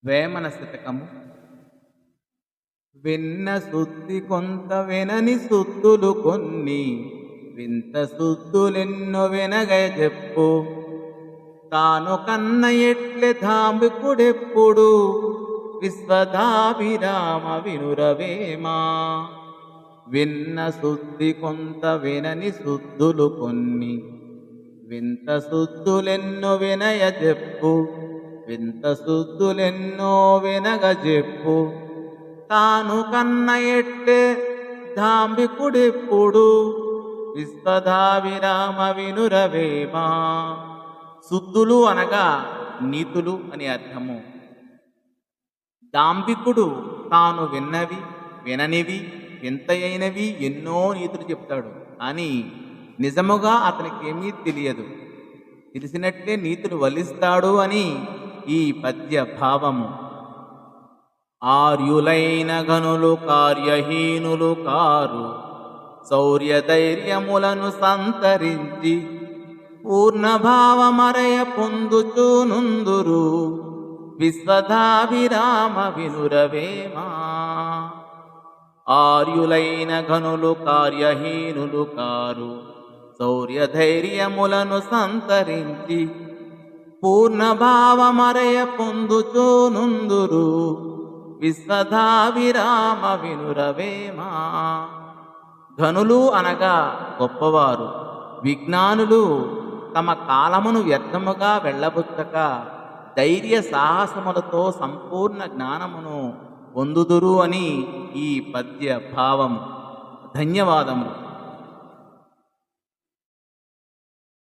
వేమన శతకము. వెన్న శుద్ధి కొంత వెనని శుద్ధులు కొన్ని, వింత శుద్ధులెన్నో వెనగ చెప్పు. తాను కన్న ఎట్లె ధాంబికుడెప్పుడు, విశ్వదాభిరామ వినురవేమా. విన్న శుద్ధి కొంత వినని శుద్ధులు కొన్ని, వింత శుద్ధులెన్నో వినయ చెప్పు. వింత శుద్ధులెన్నో వినగ చెప్పు. తాను కన్న ఎట్లే ధాంబికుడెప్పుడు, విశ్వదాభిరామ వినురవేమా. శుద్ధులు అనగా నీతులు అని అర్థము. దాంభికుడు తాను విన్నవి విననివి వింతయైనవి ఎన్నో నీతులు చెప్తాడు, కానీ నిజముగా అతనికి ఏమీ తెలియదు. తెలిసినట్లే నీతులు వల్లిస్తాడు అని ఈ పద్య భావము. ఆర్యులైన గనులు కార్యహీనులు కారు, శౌర్యధైర్యములను సంతరించి పూర్ణభావమరయ పొందుచూనుందురు, విశ్వదాభిరామ వినురవేమా. ఆర్యులైన గనులు కార్యహీనులు కారు, శౌర్యధైర్యములను సంతరించి పూర్ణభావమరయ పొందుచూనుందురు, విశ్వదాభిరామ వినురవేమా. ఘనులు అనగా గొప్పవారు, విజ్ఞానులు తమ కాలమును వ్యర్థముగా వెళ్ళబుచ్చక ధైర్య సాహసములతో సంపూర్ణ జ్ఞానమును పొందుదురు అని ఈ పద్య భావము. ధన్యవాదములు.